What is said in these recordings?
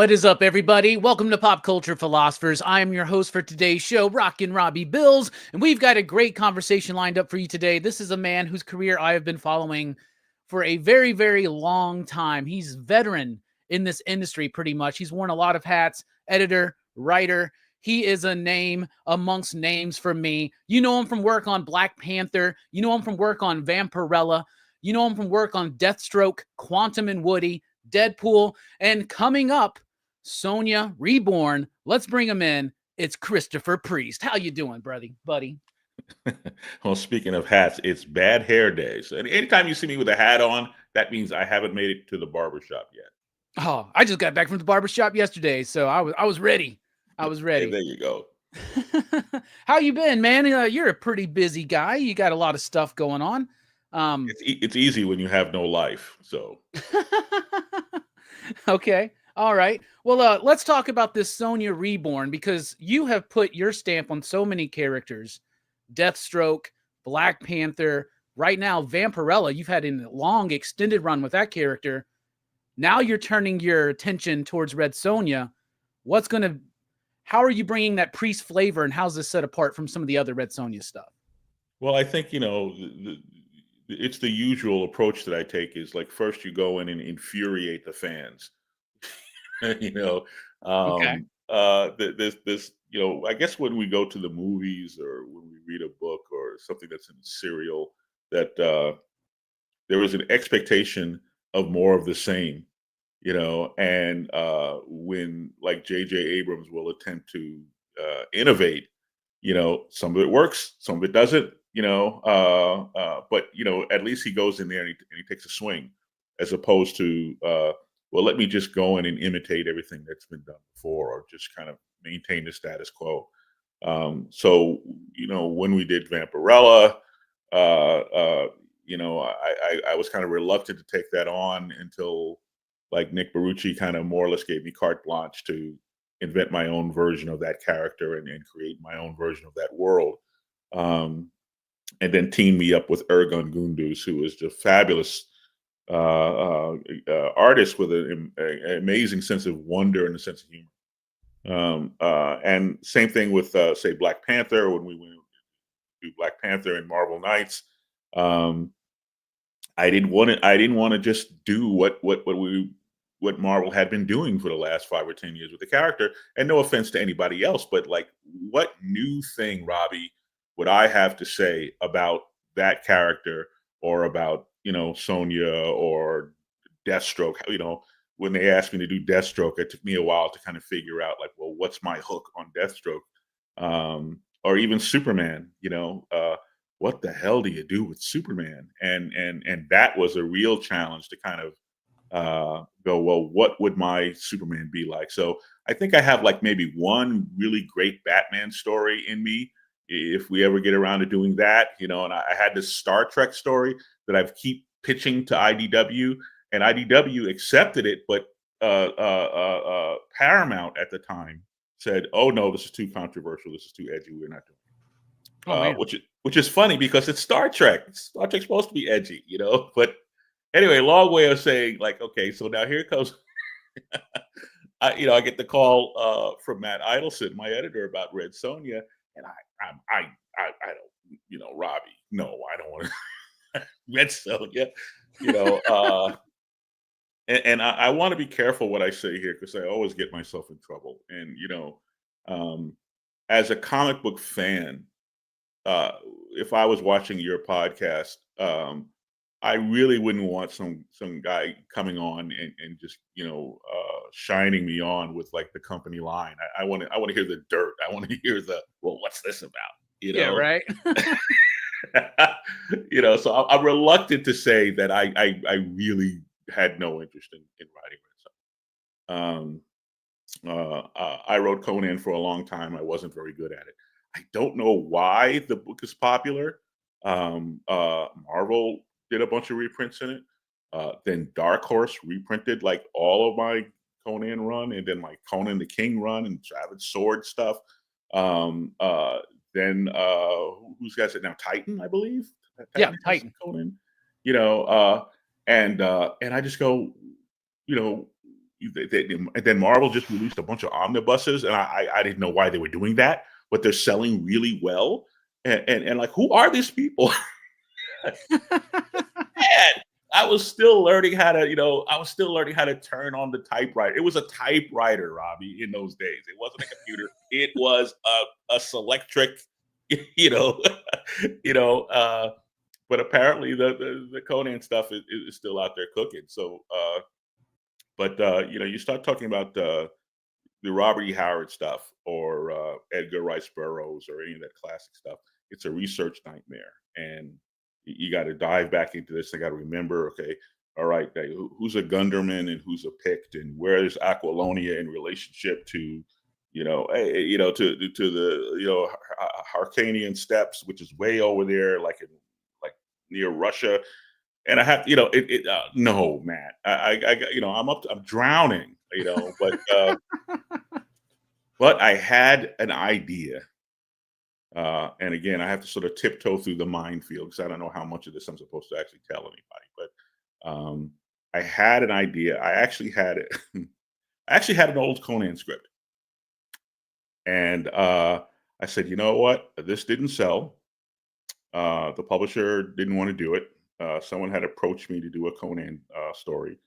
What is up, everybody? Welcome to Pop Culture Philosophers. I am your host for today's show, Rockin Robbie Billups, and we've got a great conversation lined up for you today. This is a man whose career I have been following for a very, very long time. He's a veteran in this industry, pretty much. He's worn a lot of hats, editor, writer. He is a name amongst names for me. You know him from work on Black Panther. You know him from work on Vampirella. You know him from work on Deathstroke, Quantum and Woody, Deadpool, and coming up, SONJA Reborn. Let's bring him in. It's Christopher Priest. How you doing, buddy? Well, speaking of hats, it's bad hair days. And anytime you see me with a hat on, that means I haven't made it to the barbershop yet. Oh, I just got back from the barbershop yesterday, so I was ready. I was ready. Hey, there you go. How you been, man? You're a pretty busy guy. You got a lot of stuff going on. It's easy when you have no life. So okay. All right. Well, let's talk about this SONJA Reborn, because you have put your stamp on so many characters. Deathstroke, Black Panther, right now Vampirella. You've had a long extended run with that character. Now you're turning your attention towards Red Sonja. How are you bringing that Priest flavor, and how's this set apart from some of the other Red Sonja stuff? Well, I think, it's the usual approach that I take is like first you go in and infuriate the fans. Okay. This, I guess when we go to the movies or when we read a book or something that's in serial, that there was an expectation of more of the same, and when like J.J. Abrams will attempt to innovate, some of it works, some of it doesn't, but at least he goes in there and he takes a swing, as opposed to well, let me just go in and imitate everything that's been done before, or just kind of maintain the status quo. So when we did Vampirella, I was kind of reluctant to take that on until like Nick Barucci kind of more or less gave me carte blanche to invent my own version of that character and create my own version of that world. And then teamed me up with Ergun Gunduz, who is just fabulous artist with an amazing sense of wonder and a sense of humor. And same thing with say Black Panther. When we went to Black Panther and Marvel Knights, I didn't want to just do what Marvel had been doing for the last 5 or 10 years with the character. And no offense to anybody else, but like, what new thing, Robbie, would I have to say about that character, or about SONJA or Deathstroke? When they asked me to do Deathstroke, it took me a while to kind of figure out, like, well, what's my hook on Deathstroke? Or even Superman. What the hell do you do with Superman? And that was a real challenge to kind of go, well, what would my Superman be like? So I think I have like maybe one really great Batman story in me, if we ever get around to doing that, and I had this Star Trek story that I've keep pitching to IDW, and IDW accepted it, but Paramount at the time said, "Oh no, this is too controversial. This is too edgy. We're not doing it." Which is funny because it's Star Trek. Star Trek's supposed to be edgy, But anyway, long way of saying, like, okay, so now here comes. I get the call from Matt Idelson, my editor, about Red Sonja. And I don't, Robbie, no, I don't want to Red Sonja, and I want to be careful what I say here, because I always get myself in trouble. And, as a comic book fan, if I was watching your podcast, I really wouldn't want some guy coming on and just, shining me on with like the company line. I want to hear the dirt. I want to hear well, what's this about? Yeah, right. So I'm reluctant to say that I really had no interest in writing it. I wrote Conan for a long time. I wasn't very good at it. I don't know why the book is popular. Marvel did a bunch of reprints in it. Then Dark Horse reprinted like all of my Conan run, and then my Conan the King run and Savage Sword stuff. Then who's got it now? Titan, I believe. Conan. And I just go, and then Marvel just released a bunch of omnibuses, and I didn't know why they were doing that, but they're selling really well. And like, who are these people? And I was still learning how to, turn on the typewriter. It was a typewriter, Robbie, in those days. It wasn't a computer. It was a Selectric, you know, you know. But apparently the Conan stuff is still out there cooking. So, you start talking about the Robert E. Howard stuff, or Edgar Rice Burroughs, or any of that classic stuff. It's a research nightmare, and you got to dive back into this. I got to remember, okay, all right, who's a Gunderman and who's a Pict, and where is Aquilonia in relationship to, to the Hyrcanian steppes, which is way over there, like near Russia. And I have, no, Matt, I'm drowning, but I had an idea. And again, I have to sort of tiptoe through the minefield because I don't know how much of this I'm supposed to actually tell anybody. But I had an idea. I actually had it. I actually had an old Conan script, and I said, you know what? This didn't sell. The publisher didn't want to do it. Someone had approached me to do a Conan story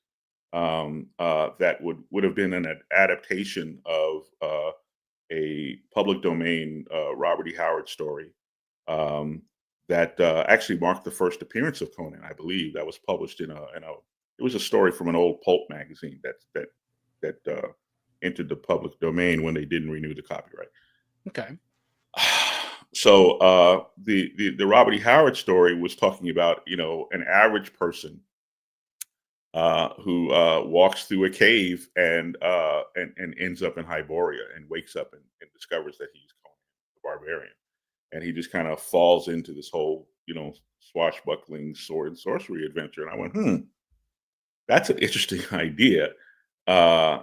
that would have been an adaptation of a public domain Robert E. Howard story that actually marked the first appearance of Conan, I believe. That was published in a it was a story from an old pulp magazine that entered the public domain when they didn't renew the copyright. Okay. So the Robert E. Howard story was talking about, an average person who walks through a cave and ends up in Hyboria and wakes up and discovers that he's Conan the Barbarian, and he just kind of falls into this whole swashbuckling sword and sorcery adventure. And I went, that's an interesting idea. I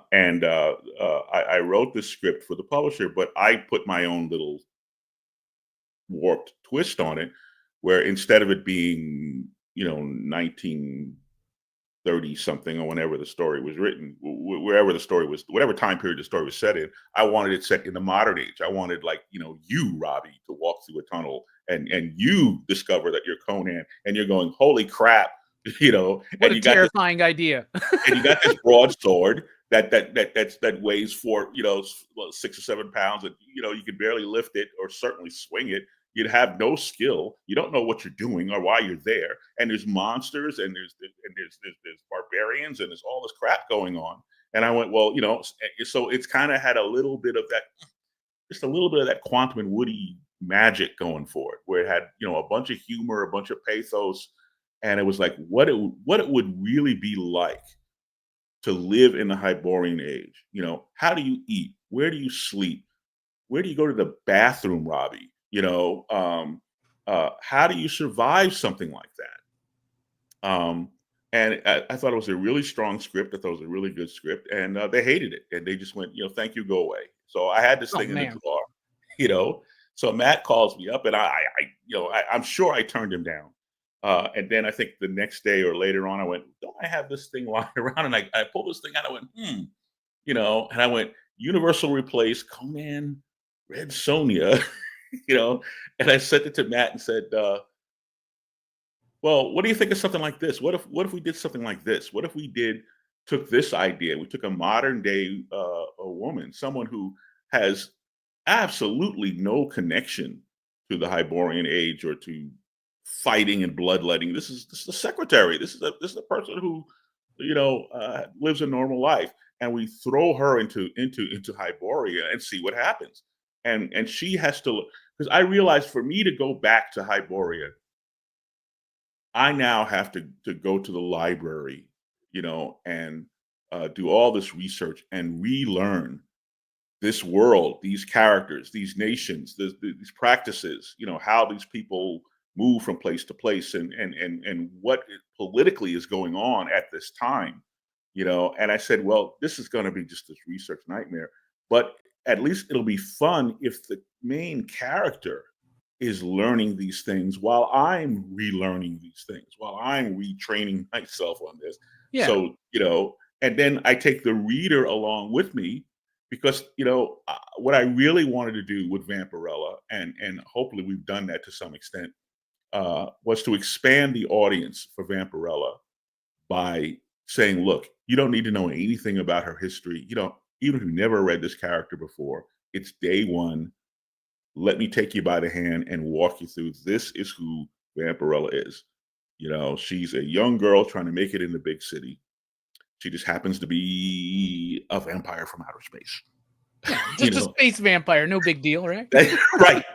wrote this script for the publisher, but I put my own little warped twist on it, where instead of it being 1930 something, or whenever the story was written, wherever the story was, whatever time period the story was set in, I wanted it set in the modern age. I wanted, like, you, Robbie, to walk through a tunnel and you discover that you're Conan, and you're going, holy crap, what and a terrifying idea. And you got this broadsword that weighs 6 or 7 pounds, and you can barely lift it or certainly swing it. You'd have no skill. You don't know what you're doing or why you're there. And there's monsters, and there's barbarians, and there's all this crap going on. And I went, well, so it's kind of had a little bit of that, just a little bit of that Quantum and Woody magic going for it, where it had a bunch of humor, a bunch of pathos, and it was like what it would really be like to live in the Hyborian age. How do you eat? Where do you sleep? Where do you go to the bathroom, Robbie? How do you survive something like that? And I thought it was a really strong script. I thought it was a really good script, and they hated it, and they just went, thank you, go away. So I had this thing in the drawer, So Matt calls me up, and I'm sure I turned him down. And then I think the next day or later on, I went, don't I have this thing lying around? And I pulled this thing out. I went, and I went, Universal replaced Conan, Red Sonja, and I sent it to Matt and said, well, what do you think of something like this? What if we did something like this? What if we took this idea? We took a modern day a woman, someone who has absolutely no connection to the Hyborian age or to fighting and bloodletting. This is the secretary. This is a person who, lives a normal life, and we throw her into Hyboria and see what happens. And she has to, because I realized for me to go back to Hyboria, I now have to go to the library, and do all this research and relearn this world, these characters, these nations, these practices, how these people move from place to place, and what politically is going on at this time, And I said, well, this is going to be just this research nightmare, but at least it'll be fun if the main character is learning these things while I'm relearning these things, while I'm retraining myself on this. Yeah. So, And then I take the reader along with me because, what I really wanted to do with Vampirella, and hopefully we've done that to some extent, was to expand the audience for Vampirella by saying, look, you don't need to know anything about her history. Even if you've never read this character before, it's day one. Let me take you by the hand and walk you through. This is who Vampirella is. She's a young girl trying to make it in the big city. She just happens to be a vampire from outer space. Just a space vampire, no big deal, right? Right,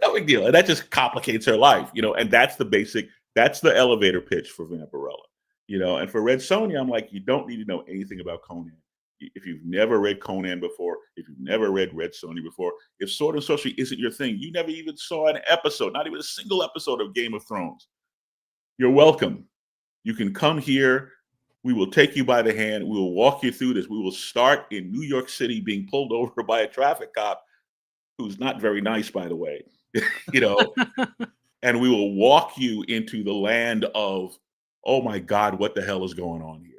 no big deal, and that just complicates her life, and that's the elevator pitch for Vampirella, And for Red Sonja, I'm like, you don't need to know anything about Conan. If you've never read Conan before, if you've never read Red Sonja before, if sword and sorcery isn't your thing, you never even saw an episode, not even a single episode of Game of Thrones, you're welcome. You can come here. We will take you by the hand. We will walk you through this. We will start in New York City being pulled over by a traffic cop who's not very nice, by the way, and we will walk you into the land of, oh my God, what the hell is going on here?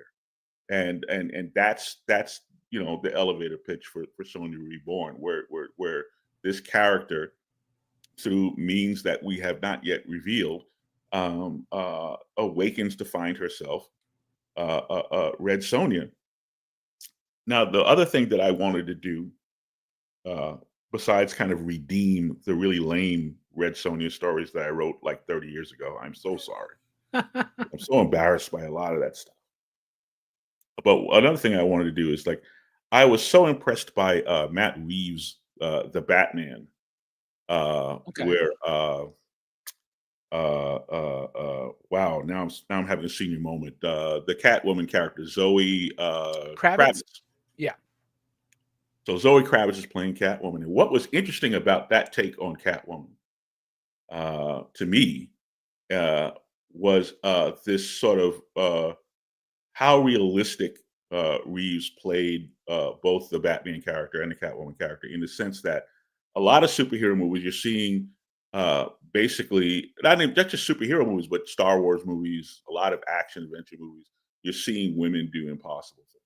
And that's the elevator pitch for Sonja Reborn, where this character, through means that we have not yet revealed, awakens to find herself Red Sonja. Now, the other thing that I wanted to do, besides kind of redeem the really lame Red Sonja stories that I wrote like 30 years ago, I'm so sorry. I'm so embarrassed by a lot of that stuff. But another thing I wanted to do is, like, I was so impressed by Matt Reeves' The Batman, where wow, now I'm having a senior moment. The Catwoman character, Zoe Kravitz. Yeah. So Zoe Kravitz is playing Catwoman, and what was interesting about that take on Catwoman, to me, was this sort of how realistic Reeves played both the Batman character and the Catwoman character, in the sense that a lot of superhero movies you're seeing, basically, not just superhero movies, but Star Wars movies, a lot of action adventure movies, you're seeing women do impossible things.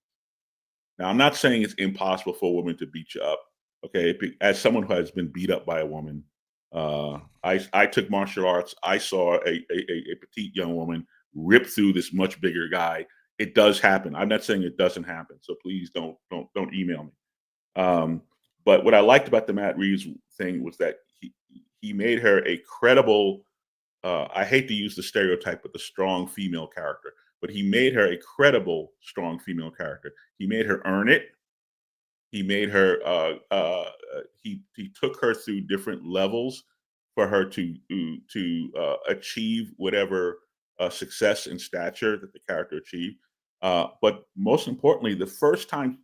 Now, I'm not saying it's impossible for a woman to beat you up. Okay, as someone who has been beat up by a woman, I took martial arts. I saw a petite young woman rip through this much bigger guy. It does happen. I'm not saying it doesn't happen. So please don't email me. But what I liked about the Matt Reeves thing was that he made her a credible, I hate to use the stereotype, but the strong female character, but he made her a credible, strong female character. He made her earn it. He made her, he took her through different levels for her to achieve whatever success and stature that the character achieved. But most importantly, the first time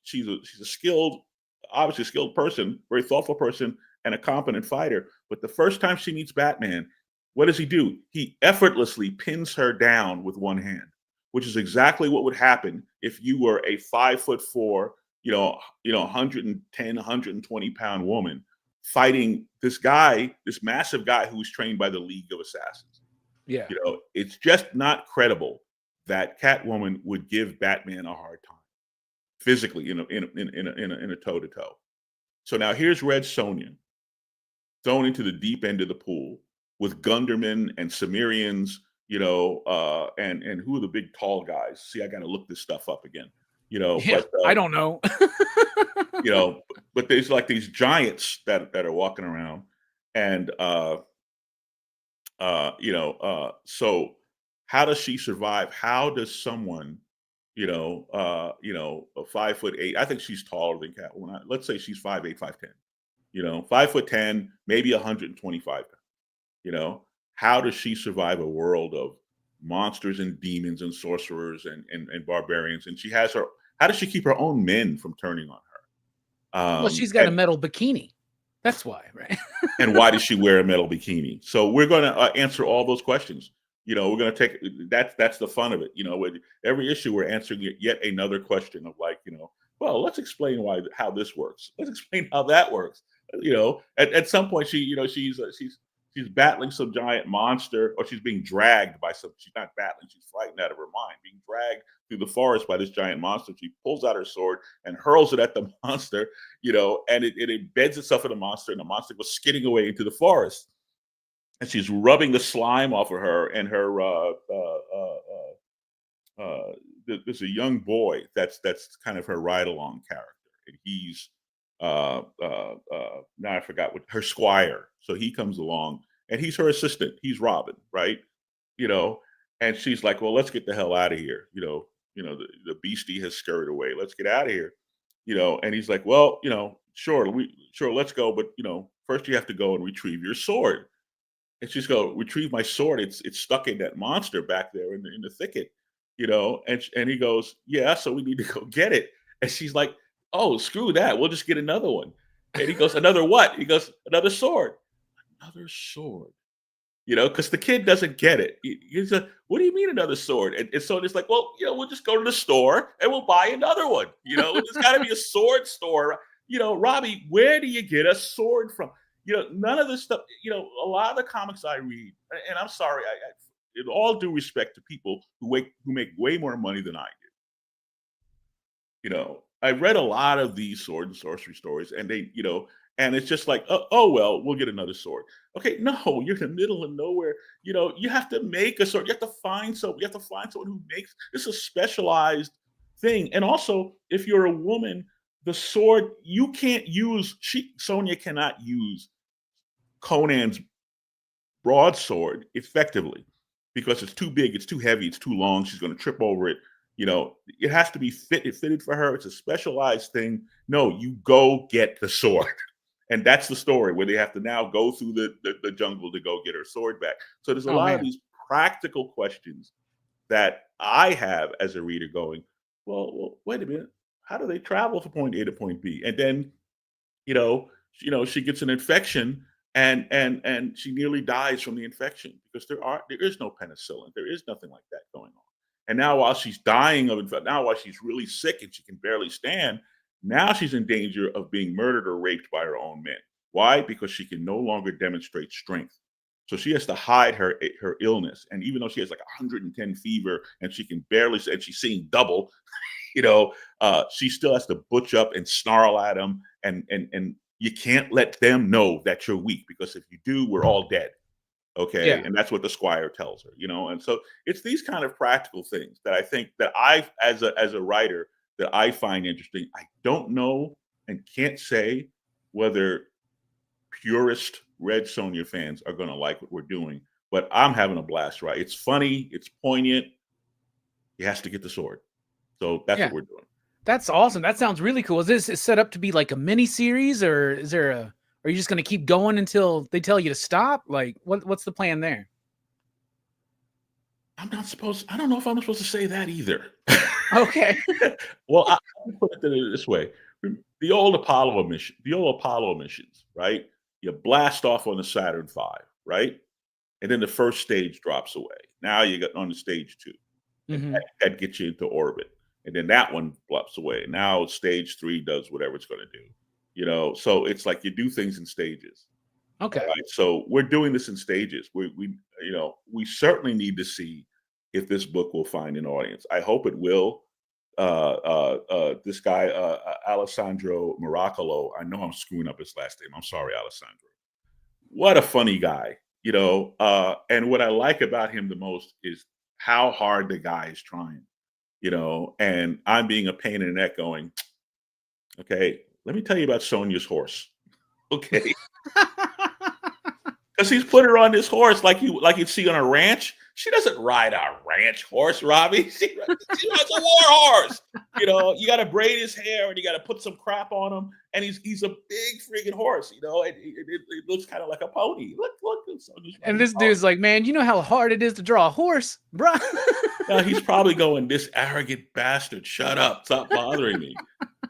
she's a skilled, obviously skilled person, very thoughtful person, and a competent fighter. But the first time she meets Batman, what does he do? He effortlessly pins her down with one hand, which is exactly what would happen if you were a 5'4", 110, 120 pound woman fighting this guy, this massive guy who was trained by the League of Assassins. Yeah. It's just not credible that Catwoman would give Batman a hard time physically in a toe to toe. So now here's Red Sonja thrown into the deep end of the pool with Gunderman and Cimmerians, and who are the big tall guys? See, I got to look this stuff up again. Yeah, but I don't know. But there's like these giants that are walking around, and so how does she survive? How does someone, a 5'8", I think she's taller than Catwoman. Let's say she's 5'8", 5'10", 5'10", maybe 125 pounds. How does she survive a world of monsters and demons and sorcerers and barbarians? And how does she keep her own men from turning on her? Well, she's got a metal bikini. That's why, right? And why does she wear a metal bikini? So we're going to answer all those questions. We're going to take that's the fun of it. With every issue, we're answering yet another question of well, let's explain how this works. Let's explain how that works. At some point, she's she's battling some giant monster, or she's being dragged by some. She's not battling; she's frightened out of her mind, being dragged through the forest by this giant monster. She pulls out her sword and hurls it at the monster, and it embeds itself in the monster, and the monster goes skidding away into the forest. And she's rubbing the slime off of her, and her there's a young boy that's kind of her ride along character, and he's now I forgot what her squire. So he comes along, and he's her assistant. He's Robin, right? And she's like, well, let's get the hell out of here. The beastie has scurried away. Let's get out of here. And he's like, well, sure, let's go, but first you have to go and retrieve your sword. And she's go, retrieve my sword. It's stuck in that monster back there in the thicket, And he goes, yeah, so we need to go get it. And she's like, oh, screw that. We'll just get another one. And he goes, another what? He goes, another sword. Another sword. Because the kid doesn't get it. He's like, what do you mean another sword? And so it's like, well, we'll just go to the store and we'll buy another one. There's got to be a sword store. Robbie, where do you get a sword from? None of this stuff, a lot of the comics I read, and I'm sorry, in all due respect to people who make way more money than I do. I read a lot of these sword and sorcery stories, and they, and it's just like, oh well, we'll get another sword. Okay, no, you're in the middle of nowhere. You have to make a sword. You have to find someone. You have to find someone who makes this a specialized thing. And also, if you're a woman, the sword you can't use. Sonja cannot use Conan's broadsword effectively because it's too big, it's too heavy, it's too long. She's going to trip over it. It has to be fitted for her. It's a specialized thing. No, you go get the sword. And that's the story where they have to now go through the jungle to go get her sword back. So there's a lot of these practical questions that I have as a reader going, well, wait a minute. How do they travel from point A to point B? And then, she gets an infection and she nearly dies from the infection because there is no penicillin. There is nothing like that going on. And now while she's dying of infection, now while she's really sick and she can barely stand, now she's in danger of being murdered or raped by her own men. Why? Because she can no longer demonstrate strength. So she has to hide her illness. And even though she has like 110 fever and she can barely, and she's seeing double, she still has to butch up and snarl at them. And you can't let them know that you're weak, because if you do, we're all dead. Okay. Yeah. And that's what the squire tells her, and so it's these kind of practical things that I think that as a writer, that I find interesting. I don't know and can't say whether purist Red Sonja fans are going to like what we're doing, but I'm having a blast, right? It's funny. It's poignant. He has to get the sword. So that's what we're doing. That's awesome. That sounds really cool. Is this set up to be like a mini series, or are you just going to keep going until they tell you to stop? Like what's the plan there? I don't know if I'm supposed to say that either. Okay. Well, I'll put it this way. The old Apollo missions, right? You blast off on the Saturn V, right? And then the first stage drops away. Now you get on the stage 2. Mm-hmm. That gets you into orbit. And then that one flops away. Now stage 3 does whatever it's going to do. So it's like you do things in stages. Okay. Right? So we're doing this in stages. We certainly need to see if this book will find an audience. I hope it will. This guy, Alessandro Miracolo, I know I'm screwing up his last name. I'm sorry, Alessandro. What a funny guy, and what I like about him the most is how hard the guy is trying, and I'm being a pain in the neck going, okay, let me tell you about Sonja's horse. Okay. Because he's put her on this horse like you'd see on a ranch. She doesn't ride a ranch horse, Robbie. She rides a war horse. You got to braid his hair and you got to put some crap on him. And he's a big freaking horse, and it looks kind of like a pony. Look. And this dude's like, man, you know how hard it is to draw a horse, bro? Now he's probably going, this arrogant bastard, shut up, stop bothering me.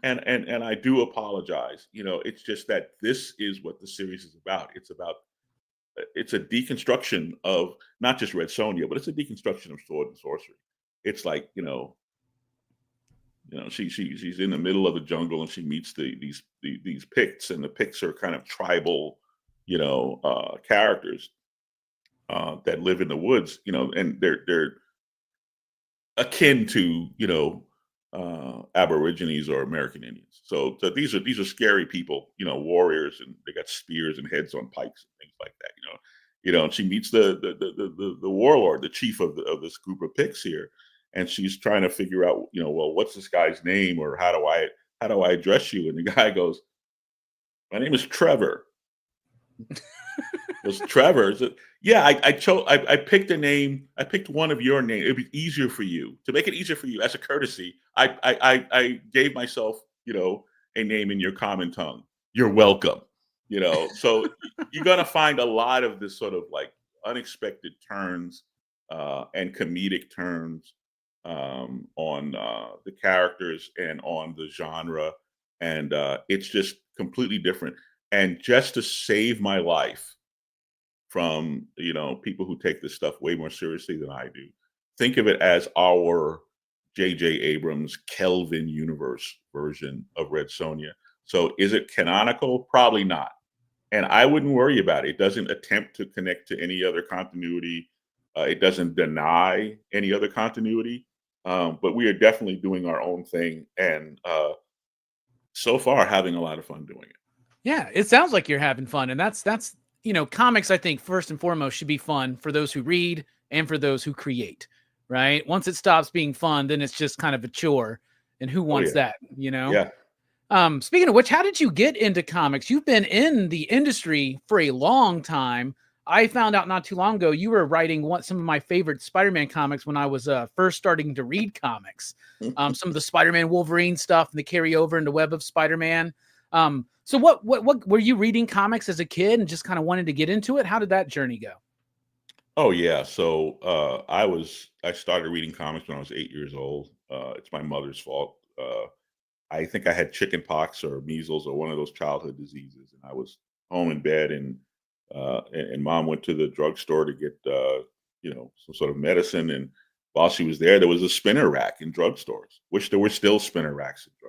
And I do apologize. It's just that this is what the series is about. It's a deconstruction of not just Red Sonja, but it's a deconstruction of sword and sorcery. It's like, she's in the middle of the jungle and she meets these Picts, and the Picts are kind of tribal, characters that live in the woods, and they're akin to, Aborigines or American Indians. So these are scary people, warriors, and they got spears and heads on pikes and things like that. And she meets the warlord, the chief of this group of Picts here, and she's trying to figure out, well, what's this guy's name, or how do I address you? And the guy goes, "My name is Trevor." Was Trevor? Yeah, I chose. I picked a name. I picked one of your name. It'd be easier for you, to make it easier for you as a courtesy. I gave myself, a name in your common tongue. You're welcome. So you're gonna find a lot of this sort of like unexpected turns and comedic turns on the characters and on the genre, and it's just completely different. And just to save my life from people who take this stuff way more seriously than I do, think of it as our J.J. Abrams Kelvin universe version of Red Sonja. So is it canonical? Probably not. And I wouldn't worry about it. It doesn't attempt to connect to any other continuity. It doesn't deny any other continuity. But we are definitely doing our own thing, and so far having a lot of fun doing it. Yeah, it sounds like you're having fun, and that's comics, I think, first and foremost, should be fun for those who read and for those who create, right? Once it stops being fun, then it's just kind of a chore, and who wants that, Yeah. Speaking of which, how did you get into comics? You've been in the industry for a long time. I found out not too long ago you were writing some of my favorite Spider-Man comics when I was first starting to read comics. Some of the Spider-Man Wolverine stuff and the carryover into Web of Spider-Man. So what were you reading comics as a kid and just kind of wanted to get into it? How did that journey go? Oh yeah. So I started reading comics when I was 8 years old. It's my mother's fault. I think I had chicken pox or measles or one of those childhood diseases, and I was home in bed, and mom went to the drugstore to get some sort of medicine, and while she was there was a spinner rack in drugstores, which there were still spinner racks in drugstores.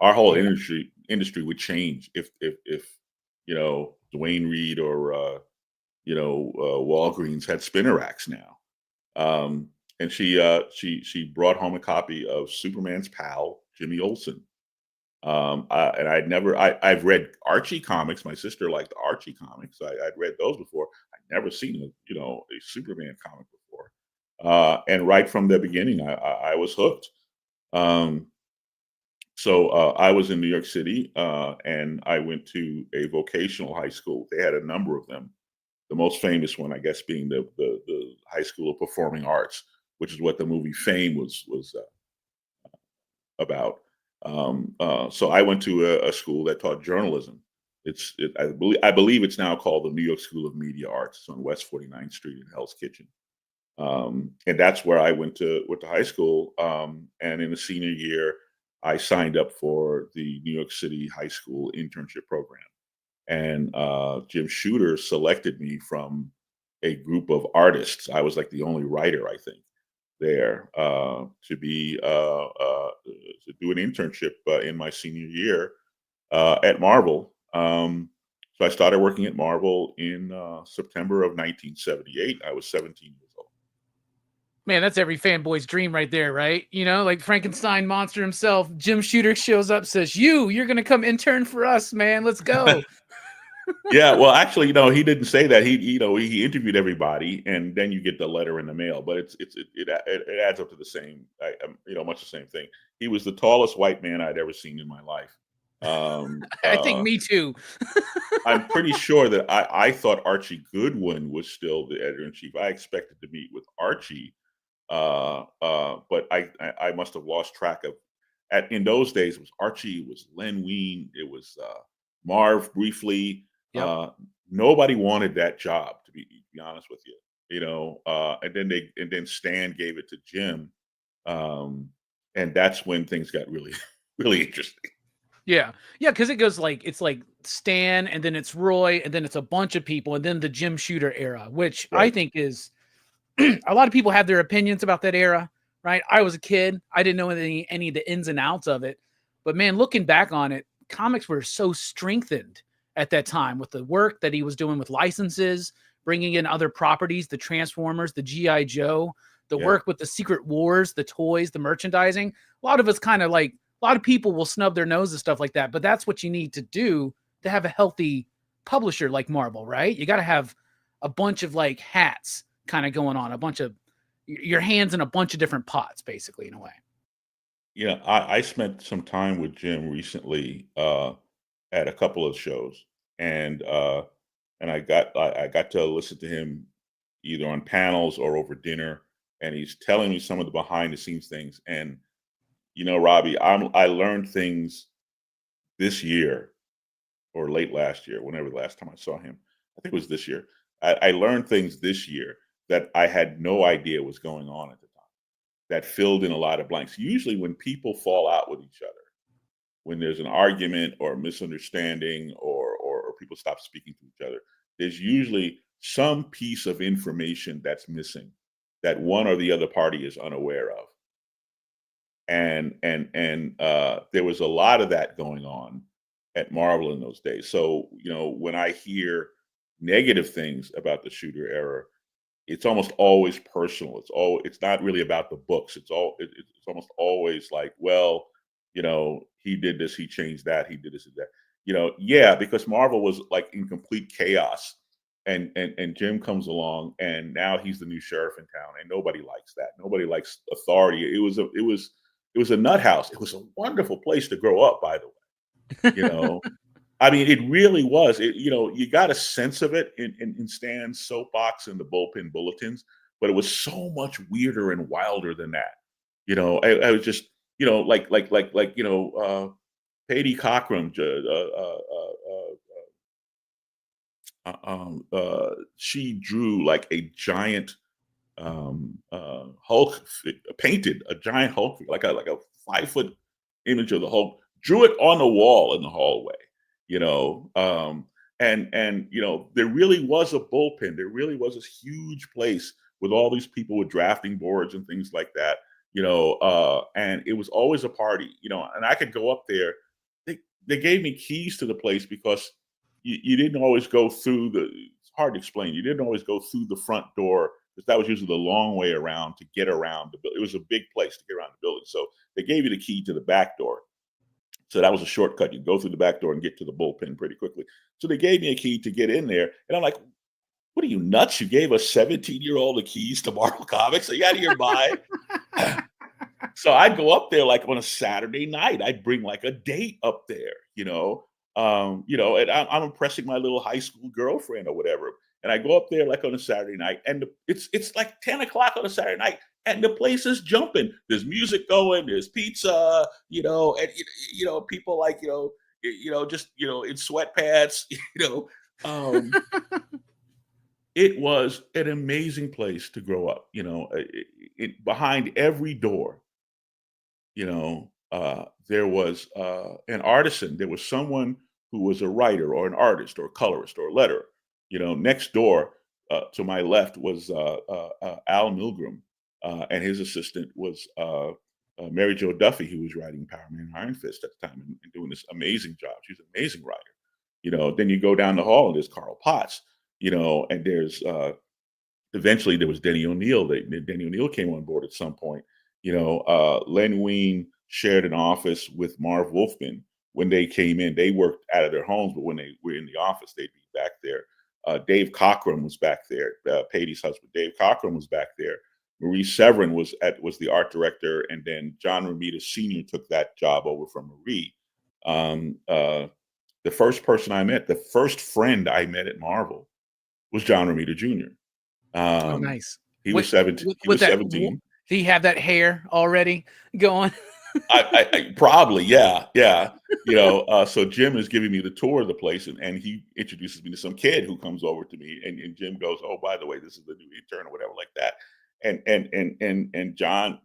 Our whole industry would change if Dwayne Reed or Walgreens had spinner racks now. And she brought home a copy of Superman's pal, Jimmy Olsen. And I've read Archie comics. My sister liked Archie comics. I'd read those before. I'd never seen a Superman comic before. And right from the beginning, I was hooked. So I was in New York City, and I went to a vocational high school. They had a number of them. The most famous one, I guess, being the High School of Performing Arts, which is what the movie Fame was about. So I went to a school that taught journalism. I believe it's now called the New York School of Media Arts. It's on West 49th Street in Hell's Kitchen. And that's where I went to high school. And in the senior year, I signed up for the New York City High School internship program. And Jim Shooter selected me from a group of artists. I was like the only writer, I think, there to do an internship in my senior year at Marvel. So I started working at Marvel in September of 1978. I was 17 years old. Man, that's every fanboy's dream right there, right? Like Frankenstein monster himself, Jim Shooter shows up, says, you're going to come intern for us, man. Let's go. Yeah, well, actually, he didn't say that. He interviewed everybody, and then you get the letter in the mail. But it adds up to the same, much the same thing. He was the tallest white man I'd ever seen in my life. I think me too. I'm pretty sure that I thought Archie Goodwin was still the editor-in-chief. I expected to meet with Archie, but I must have lost track of. In those days, it was Archie, it was Len Wein, it was Marv briefly. Yep. Nobody wanted that job, to be honest with you. And then Stan gave it to Jim, and that's when things got really, really interesting. Yeah, because it's like Stan, and then it's Roy, and then it's a bunch of people, and then the Jim Shooter era, which right. I think is a lot of people have their opinions about that era, right? I was a kid, I didn't know any of the ins and outs of it, but man, looking back on it, comics were so strengthened at that time with the work that he was doing with licenses, bringing in other properties, the Transformers, the G.I. Joe, the work with the Secret Wars, the toys, the merchandising. A lot of us kind of like, a lot of people will snub their nose at stuff like that, but that's what you need to do to have a healthy publisher like Marvel, right? You got to have a bunch of like hats kind of going on, a bunch of your hands in a bunch of different pots, basically, in a way. Yeah, I spent some time with Jim recently at a couple of shows, and I got to listen to him either on panels or over dinner, and he's telling me some of the behind the scenes things. And Robbie, I learned things this year or late last year, whenever the last time I saw him. I think it was this year. I learned things this year that I had no idea was going on at the time, that filled in a lot of blanks. Usually when people fall out with each other, when there's an argument or a misunderstanding or people stop speaking to each other, there's usually some piece of information that's missing that one or the other party is unaware of. And there was a lot of that going on at Marvel in those days. So, when I hear negative things about the shooter era, it's almost always personal. It's not really about the books. It's almost always like, well, he did this, he changed that, he did this and that. Yeah, because Marvel was like in complete chaos. And Jim comes along, and now he's the new sheriff in town, and nobody likes that. Nobody likes authority. It was a nut house. It was a wonderful place to grow up, by the way. I mean, it really was. You got a sense of it in Stan's soapbox and the bullpen bulletins, but it was so much weirder and wilder than that. I was just, Patty Cockrum, she drew like a giant Hulk, painted a giant Hulk, like a 5-foot image of the Hulk, drew it on the wall in the hallway. And there really was a bullpen. There really was this huge place with all these people with drafting boards and things like that. And it was always a party. And I could go up there. They gave me keys to the place because you didn't always go through it's hard to explain. You didn't always go through the front door, because that was usually the long way around to get around the building. It was a big place to get around the building. So they gave you the key to the back door. So that was a shortcut. You go through the back door and get to the bullpen pretty quickly. So they gave me a key to get in there. And I'm like, what are you, nuts? You gave a 17-year-old the keys to Marvel Comics? Are you out of your mind? So I'd go up there like on a Saturday night. I'd bring like a date up there, and I'm impressing my little high school girlfriend or whatever. And I go up there like on a Saturday night, and it's like 10 o'clock on a Saturday night, and the place is jumping. There's music going, there's pizza, and people like, just in sweatpants, It was an amazing place to grow up. Behind every door, there was an artisan. There was someone who was a writer or an artist or a colorist or a letterer. Next door to my left was Al Milgram, and his assistant was Mary Jo Duffy, who was writing Power Man Iron Fist at the time and doing this amazing job. She's an amazing writer. Then you go down the hall and there's Carl Potts, and there's eventually there was Denny O'Neil. Denny O'Neil came on board at some point. Len Wein shared an office with Marv Wolfman. When they came in, they worked out of their homes, but when they were in the office, they'd be back there. Dave Cockrum was back there. Patty's husband, Dave Cockrum, was back there. Marie Severin was the art director, and then John Romita Sr. took that job over from Marie. The first person I met, the first friend I met at Marvel, was John Romita Jr. Oh, nice. He was 17. He was 17. Did he have that hair already going? I probably, yeah. So Jim is giving me the tour of the place, and he introduces me to some kid who comes over to me, and Jim goes, "Oh, by the way, this is the new intern," or whatever like that. And John,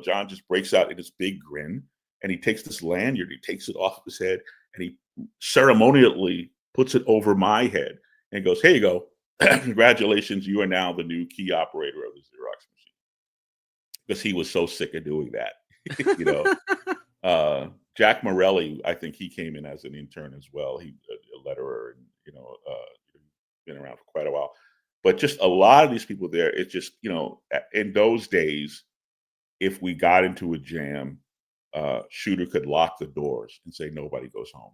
John just breaks out in this big grin, and he takes this lanyard, he takes it off of his head, and he ceremonially puts it over my head and goes, "Here you go. Congratulations, you are now the new key operator of the Xerox machine." Because he was so sick of doing that. Jack Morelli, I think he came in as an intern as well. He a letterer, and been around for quite a while. But just a lot of these people there, it's just, in those days, if we got into a jam, Shooter could lock the doors and say nobody goes home.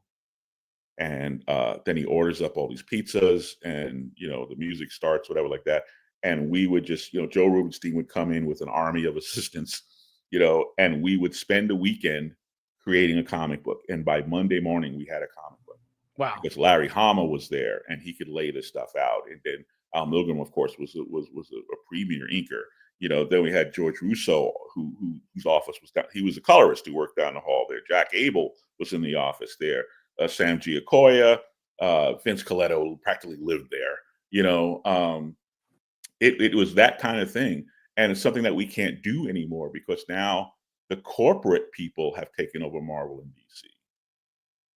And then he orders up all these pizzas, and the music starts, whatever, like that. And we would just, Joe Rubenstein would come in with an army of assistants, and we would spend a weekend creating a comic book. And by Monday morning, we had a comic book. Wow. Because Larry Hama was there, and he could lay this stuff out. And then Al Milgram, of course, was a premier inker. Then we had George Russo, whose office was down. He was a colorist who worked down the hall there. Jack Abel was in the office there. Sam Giacoya, Vince Coletto practically lived there. It was that kind of thing. And it's something that we can't do anymore because now the corporate people have taken over Marvel and DC.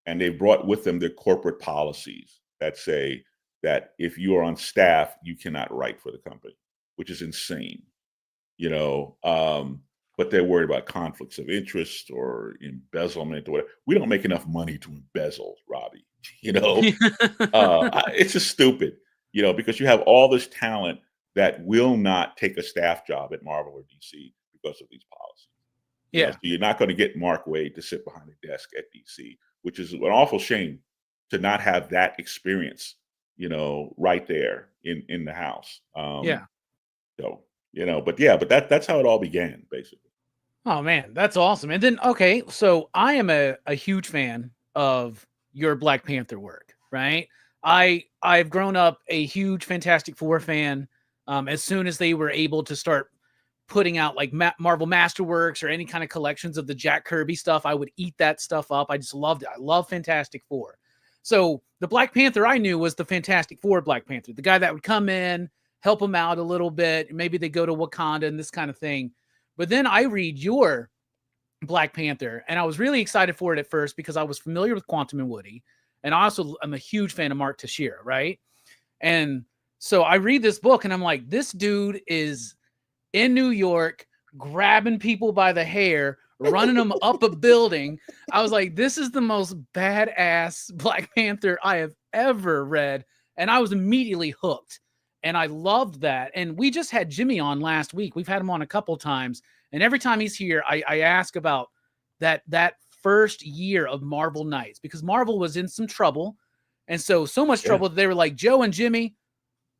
And they've brought with them their corporate policies that say that if you are on staff, you cannot write for the company, which is insane. But they're worried about conflicts of interest or embezzlement or whatever. We don't make enough money to embezzle, Robbie. It's just stupid, because you have all this talent that will not take a staff job at Marvel or DC because of these policies. Yeah. So you're not going to get Mark Waid to sit behind a desk at DC, which is an awful shame to not have that experience, right there in the house. So, but that's how it all began, basically. Oh man, that's awesome. And then, okay, so I am a huge fan of your Black Panther work, right? I've grown up a huge Fantastic Four fan. As soon as they were able to start putting out like Marvel Masterworks or any kind of collections of the Jack Kirby stuff, I would eat that stuff up. I just loved it. I love Fantastic Four. So the Black Panther I knew was the Fantastic Four Black Panther, the guy that would come in, help them out a little bit. Maybe they go to Wakanda and this kind of thing. But then I read your Black Panther, and I was really excited for it at first because I was familiar with Quantum and Woody, and I also am a huge fan of Mark Teixeira, right? And so I read this book, and I'm like, this dude is in New York grabbing people by the hair, running them up a building. I was like, this is the most badass Black Panther I have ever read, and I was immediately hooked. And I loved that. And we just had Jimmy on last week. We've had him on a couple times. And every time he's here, I ask about that first year of Marvel Knights, because Marvel was in some trouble. And so much trouble that they were like, Joe and Jimmy,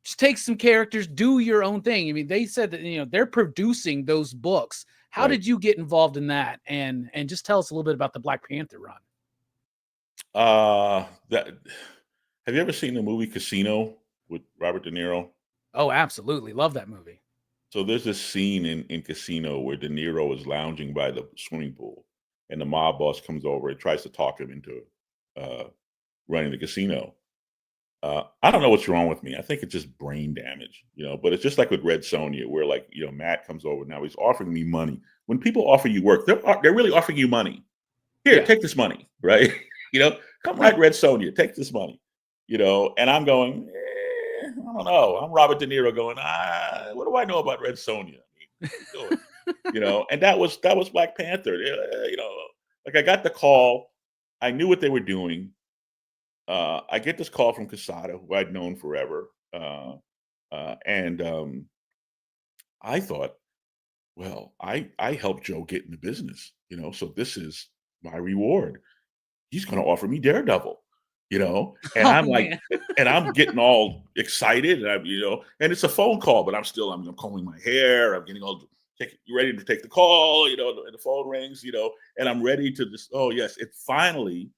just take some characters, do your own thing. I mean, they said that, they're producing those books. How did you get involved in that? And just tell us a little bit about the Black Panther run. Have you ever seen the movie Casino with Robert De Niro? Oh, absolutely. Love that movie. So there's this scene in Casino where De Niro is lounging by the swimming pool, and the mob boss comes over and tries to talk him into running the casino. I don't know what's wrong with me. I think it's just brain damage, but it's just like with Red Sonja, where Matt comes over now, he's offering me money. When people offer you work, they're really offering you money. Here, take this money, right? Come like Red Sonja, take this money, and I'm going, I don't know. I'm Robert De Niro going, what do I know about Red Sonja? And that was Black Panther. Like I got the call. I knew what they were doing. I get this call from Quesada, who I'd known forever. And I thought, well, I helped Joe get in the business, so this is my reward. He's going to offer me Daredevil. And I'm like, and I'm getting all excited, and and it's a phone call, but I'm combing my hair. I'm getting all ready to take the call, and the phone rings, and I'm ready to just, oh yes, it finally,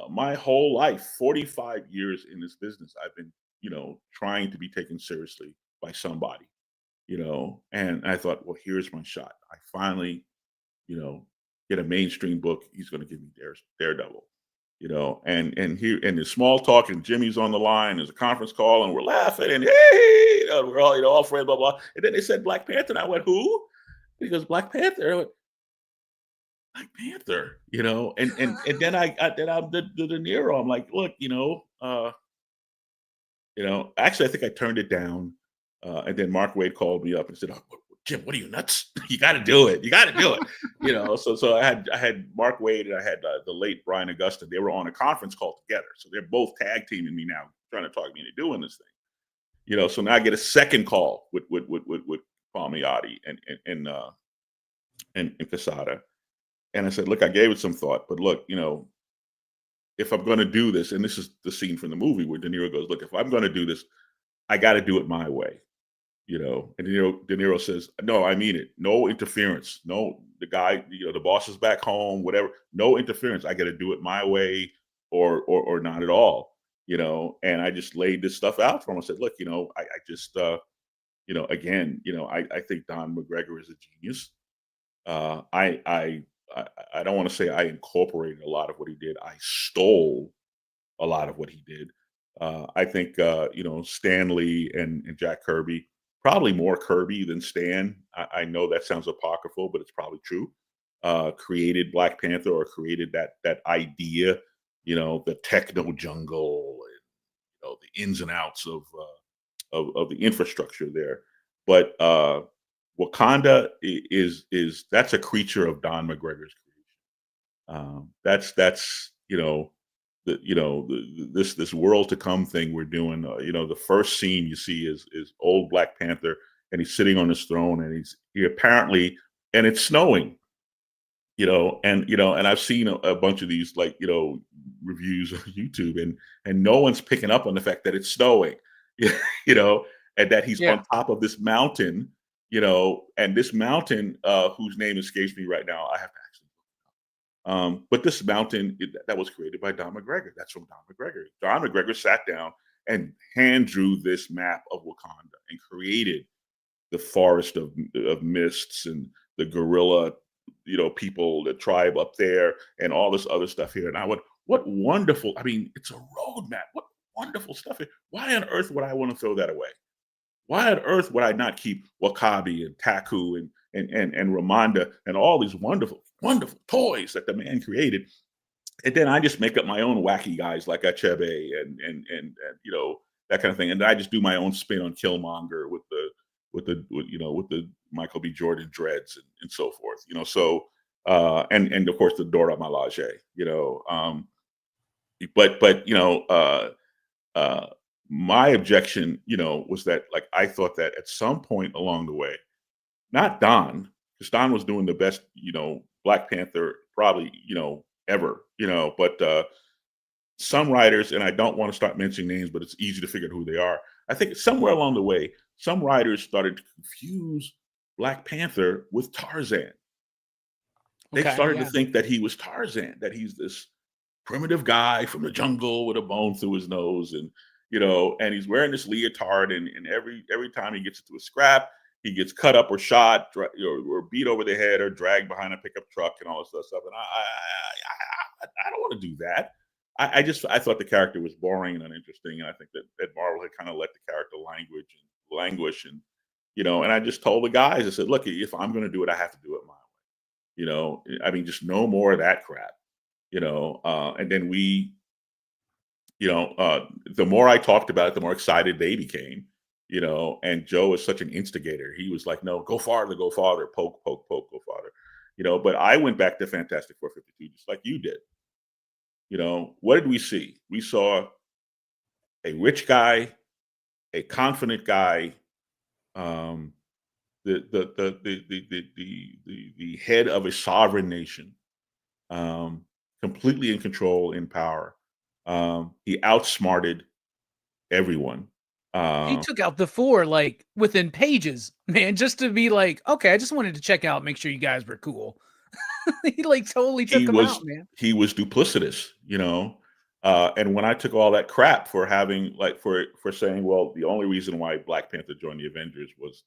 my whole life, 45 years in this business, I've been, trying to be taken seriously by somebody, and I thought, well, here's my shot. I finally, get a mainstream book. He's going to give me Daredevil. And here in the small talk, and Jimmy's on the line, there's a conference call, and we're laughing, and hey, we're all, all friends, blah, blah. And then they said Black Panther, and I went, who? He goes, Black Panther. I went, Black Panther, and then I'm the De Niro. I'm like, look, actually, I think I turned it down. And then Mark Waid called me up and said, oh, Jim, what are you, nuts? You got to do it. You got to do it. So I had Mark Waid and I had the late Brian Augusta. They were on a conference call together. So they're both tag teaming me now, trying to talk me into doing this So now I get a second call with Palmiotti and Quesada. And I said, look, I gave it some thought, but look, if I'm going to do this, and this is the scene from the movie where De Niro goes, look, if I'm going to do this, I got to do it my way, And De Niro says, no, I mean it. No interference. No, the guy, the boss is back home, whatever. No interference. I got to do it my way, or not at all, And I just laid this stuff out for him. I said, look, I just, again, I think Don McGregor is a genius. I don't want to say I incorporated a lot of what he did. I stole a lot of what he did. I think Stan Lee and Jack Kirby, probably more Kirby than Stan. I know that sounds apocryphal, but it's probably true. Created Black Panther, or created that idea, the techno jungle, and the ins and outs of the infrastructure there. But Wakanda is that's a creature of Don McGregor's creation. That's this world to come thing we're doing. The first scene you see is old Black Panther, and he's sitting on his throne, and he apparently, and it's snowing. And I've seen a bunch of these reviews on YouTube, and no one's picking up on the fact that it's snowing, and that he's on top of this mountain. And this mountain, whose name escapes me right now, I have to actually. But this mountain that was created by Don McGregor. That's from Don McGregor. Don McGregor sat down and hand drew this map of Wakanda and created the forest of mists and the gorilla, people, the tribe up there, and all this other stuff here. And I went, what wonderful! I mean, it's a roadmap. What wonderful stuff here. Why on earth would I want to throw that away? Why on earth would I not keep Wakabi and Taku and Ramonda and all these wonderful, wonderful toys that the man created? And then I just make up my own wacky guys like Achebe and that kind of thing. And I just do my own spin on Killmonger with the Michael B. Jordan dreads and so forth. So and of course the Dora Milaje. My objection, was that I thought that at some point along the way, not Don, because Don was doing the best, Black Panther probably, ever, but some writers, and I don't want to start mentioning names, but it's easy to figure out who they are. I think somewhere along the way, some writers started to confuse Black Panther with Tarzan. They started to think that he was Tarzan, that he's this primitive guy from the jungle with a bone through his nose, and and he's wearing this leotard, and every time he gets into a scrap, he gets cut up or shot or beat over the head or dragged behind a pickup truck and all this other stuff. And I don't want to do that. I thought the character was boring and uninteresting, and I think that Marvel had kind of let the character languish, and and I just told the guys, I said, look, if I'm going to do it, I have to do it my way. I mean, just no more of that crap. And then we. The more I talked about it, the more excited they became, and Joe is such an instigator. He was like, no, go farther, poke, go farther, but I went back to Fantastic Four 52, just like you did. What did we see? We saw a rich guy, a confident guy, the head of a sovereign nation, completely in control, in power. He outsmarted everyone. He took out the four within pages, man, just to be like, okay, I just wanted to check out, make sure you guys were cool. He totally took them out, man. He was duplicitous, and when I took all that crap for having for saying, well, the only reason why Black Panther joined the Avengers was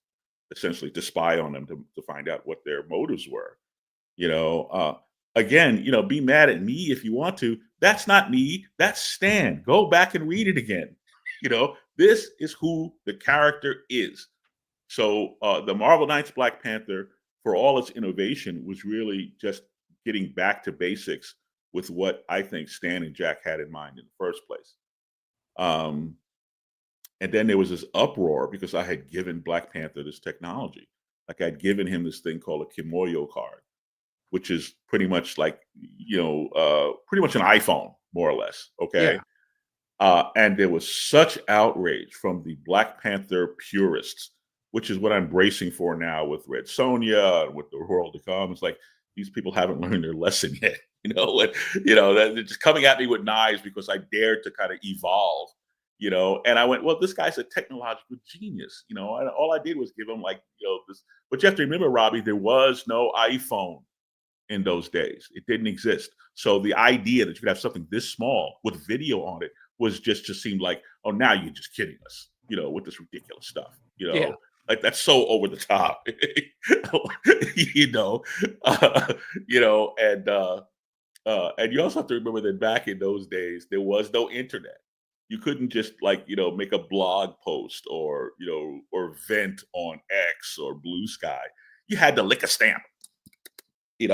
essentially to spy on them to find out what their motives were, again, be mad at me if you want to. That's not me. That's Stan. Go back and read it again. This is who the character is. So the Marvel Knights Black Panther, for all its innovation, was really just getting back to basics with what I think Stan and Jack had in mind in the first place. And then there was this uproar because I had given Black Panther this technology. I'd given him this thing called a Kimoyo card, which is pretty much pretty much an iPhone, more or less. Okay. And there was such outrage from the Black Panther purists, which is what I'm bracing for now with Red Sonja and with the world to come. It's like these people haven't learned their lesson yet, they're just coming at me with knives because I dared to kind of evolve, And I went, well, this guy's a technological genius, and all I did was give him this. But you have to remember, Robbie, there was no iPhone in those days. It didn't exist. So the idea that you could have something this small with video on it was just seemed like, oh, now you're just kidding us, with this ridiculous stuff, Yeah. like that's so over the top, and you also have to remember that back in those days, there was no internet. You couldn't just make a blog post or vent on X or Blue Sky. You had to lick a stamp. And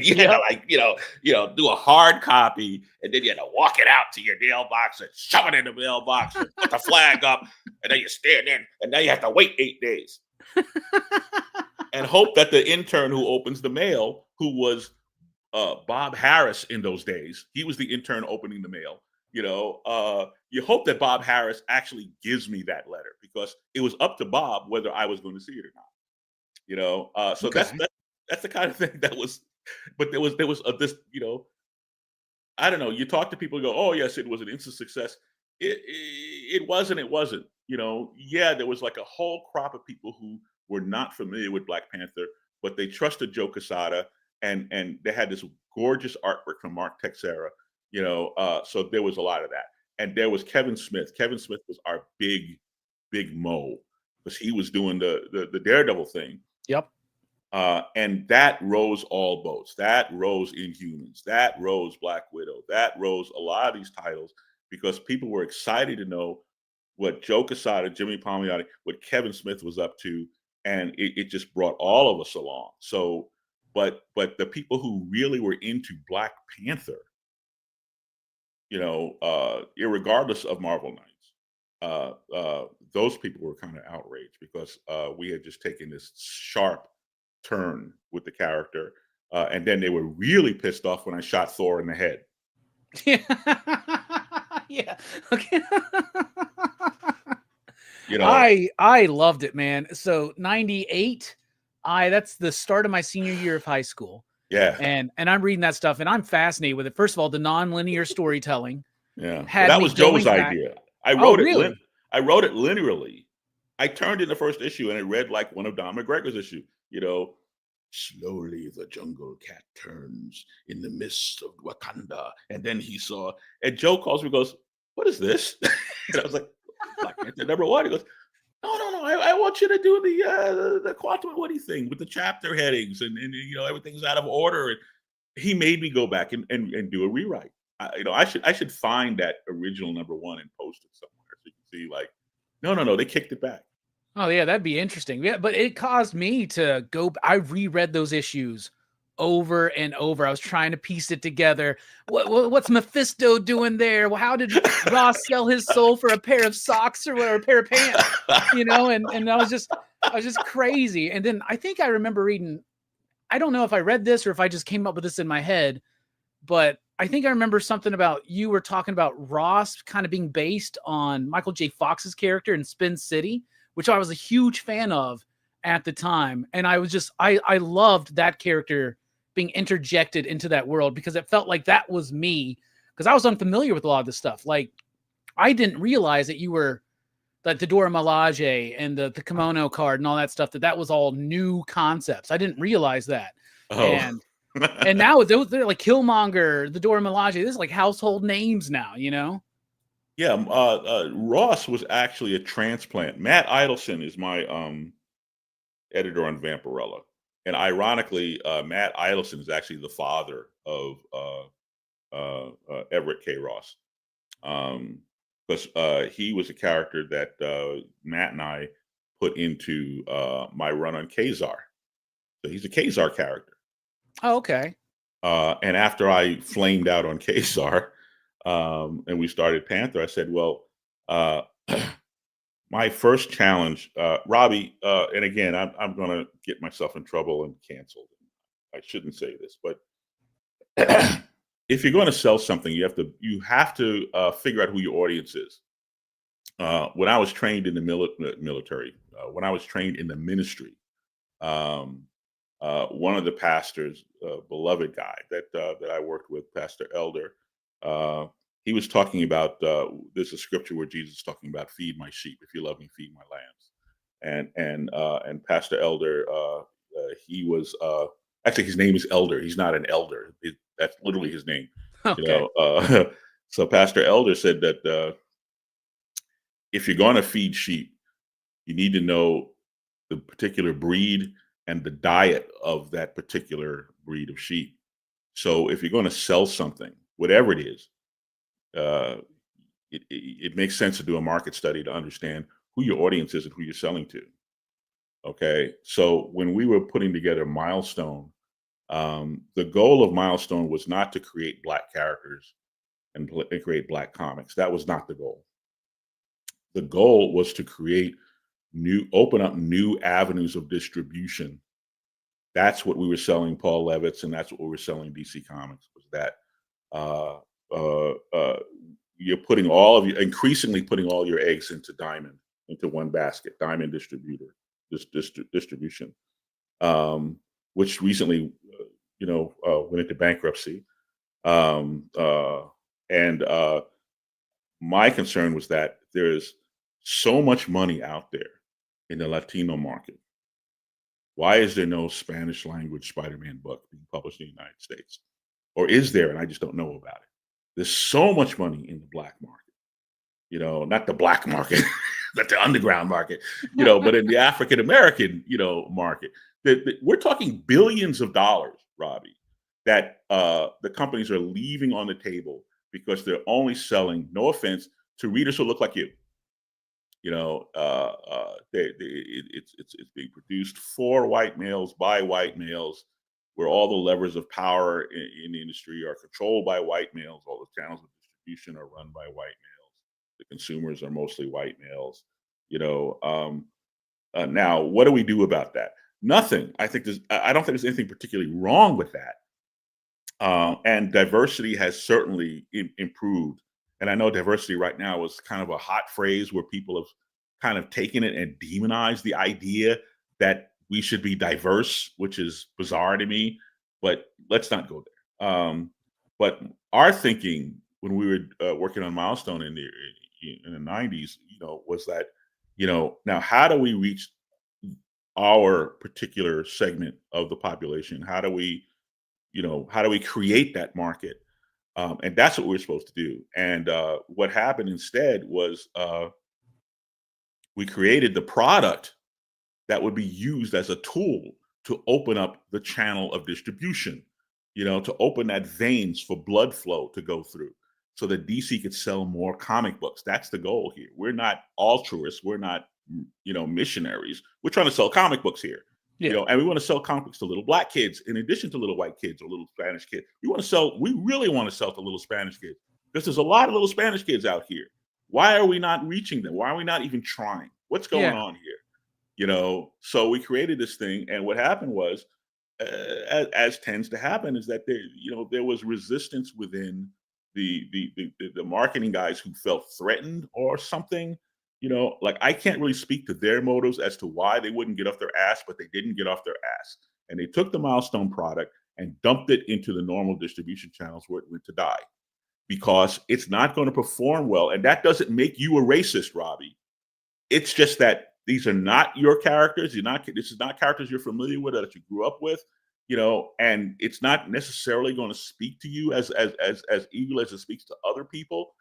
you had to do a hard copy, and then you had to walk it out to your mailbox and shove it in the mailbox and put the flag up, and then you stand in, and now you have to wait 8 days and hope that the intern who opens the mail, who was Bob Harris in those days, he was the intern opening the mail. You hope that Bob Harris actually gives me that letter, because it was up to Bob whether I was going to see it or not. So Okay. that's the kind of thing that was, but there was this, I don't know. You talk to people, go, oh yes, it was an instant success. It wasn't. Yeah, there was like a whole crop of people who were not familiar with Black Panther, but they trusted Joe Quesada, and they had this gorgeous artwork from Mark Texeira. So there was a lot of that, and there was Kevin Smith. Kevin Smith was our big mo, because he was doing the Daredevil thing. Yep. And that rose all boats. That rose Inhumans. That rose Black Widow. That rose a lot of these titles, because people were excited to know what Joe Quesada, Jimmy Palmiotti, what Kevin Smith was up to, and it just brought all of us along. So, but the people who really were into Black Panther, irregardless of Marvel Knights, those people were kind of outraged, because we had just taken this sharp turn with the character, and then they were really pissed off when I shot Thor in the head. Yeah. Okay. You know, I loved it, man. So 98, that's the start of my senior year of high school. yeah, And I'm reading that stuff, and I'm fascinated with it. First of all, the non-linear storytelling. yeah. Well, Had that me was Joe's going back. idea. I Oh, wrote it. really? I wrote it linearly. I turned in the first issue, and it read like one of Don McGregor's issue. Slowly the jungle cat turns in the mist of Wakanda, and then he saw. And Joe calls me, goes, "What is this?" And I was like, "Black Panther #1." He goes, "No. I want you to do the Quantum Woody thing with the chapter headings, and everything's out of order." And he made me go back and do a rewrite. I should find that original #1 and post it somewhere, so you can see, like, no, they kicked it back. Oh yeah, that'd be interesting. Yeah, but it caused me to go. I reread those issues over and over. I was trying to piece it together. What's Mephisto doing there? Well, how did Ross sell his soul for a pair of socks or a pair of pants? And I was just crazy. And then I think I remember reading. I don't know if I read this or if I just came up with this in my head, but I think I remember something about you were talking about Ross kind of being based on Michael J. Fox's character in Spin City, which I was a huge fan of at the time. And I was just, I loved that character being interjected into that world, because it felt like that was me, because I was unfamiliar with a lot of this stuff. Like, I didn't realize that you were, that the Dora Milaje and the kimono card and all that stuff, that was all new concepts. I didn't realize that. Oh. And now they're like Killmonger, the Dora Milaje, this is like household names now, Yeah, Ross was actually a transplant. Matt Idelson is my editor on Vampirella, and ironically, Matt Idelson is actually the father of Everett K. Ross, because he was a character that Matt and I put into my run on Kazar. So he's a Kazar character. Oh, okay. And after I flamed out on Kazar, and we started Panther, I said, well, my first challenge, Robbie, and again, I'm going to get myself in trouble and canceled. I shouldn't say this, but if you're going to sell something, you have to figure out who your audience is. When I was trained in the military, when I was trained in the ministry, one of the pastors, beloved guy that I worked with, Pastor Elder, he was talking about there's a scripture where Jesus is talking about feed my sheep. If you love me, feed my lambs. And Pastor Elder, he was actually, his name is Elder. He's not an elder. That's literally his name. Okay. So Pastor Elder said that if you're going to feed sheep, you need to know the particular breed and the diet of that particular breed of sheep. So if you're going to sell something, whatever it is, it makes sense to do a market study to understand who your audience is and who you're selling to. Okay. So when we were putting together Milestone, the goal of Milestone was not to create Black characters and create Black comics. That was not the goal. The goal was to open up new avenues of distribution. That's what we were selling Paul Levitz, and that's what we were selling DC Comics, was that you're increasingly putting all your eggs into one basket, Diamond distribution, which recently, went into bankruptcy. And my concern was that there's so much money out there in the Latino market. Why is there no Spanish language Spider-Man book being published in the United States? Or is there, and I just don't know about it? There's so much money in the Black market, not the black market, not the underground market, but in the African-American, market. We're talking billions of dollars, Robbie, that the companies are leaving on the table because they're only selling, no offense, to readers who look like you. It's being produced for white males, by white males, where all the levers of power in the industry are controlled by white males. All the channels of distribution are run by white males. The consumers are mostly white males. Now, what do we do about that? Nothing. I don't think there's anything particularly wrong with that. And diversity has certainly improved. And I know diversity right now is kind of a hot phrase where people have kind of taken it and demonized the idea that we should be diverse, which is bizarre to me, but let's not go there. But our thinking when we were working on Milestone in the 90s, was that, now how do we reach our particular segment of the population? How do we create that market? And that's what we're supposed to do. And what happened instead was we created the product that would be used as a tool to open up the channel of distribution, to open that veins for blood flow to go through so that DC could sell more comic books. That's the goal here. We're not altruists. We're not, missionaries. We're trying to sell comic books here. Yeah. And we want to sell comic books to little Black kids in addition to little white kids or little Spanish kids. We really want to sell to little Spanish kids because there's a lot of little Spanish kids out here. Why are we not reaching them? Why are we not even trying? What's going on here? So we created this thing, and what happened was, as tends to happen, is that there was resistance within the marketing guys who felt threatened or something. Like, I can't really speak to their motives as to why they wouldn't get off their ass, but they didn't get off their ass. And they took the Milestone product and dumped it into the normal distribution channels where it went to die, because it's not going to perform well. And that doesn't make you a racist, Robbie. It's just that these are not your characters. This is not characters you're familiar with or that you grew up with, and it's not necessarily going to speak to you as eagerly as it speaks to other people.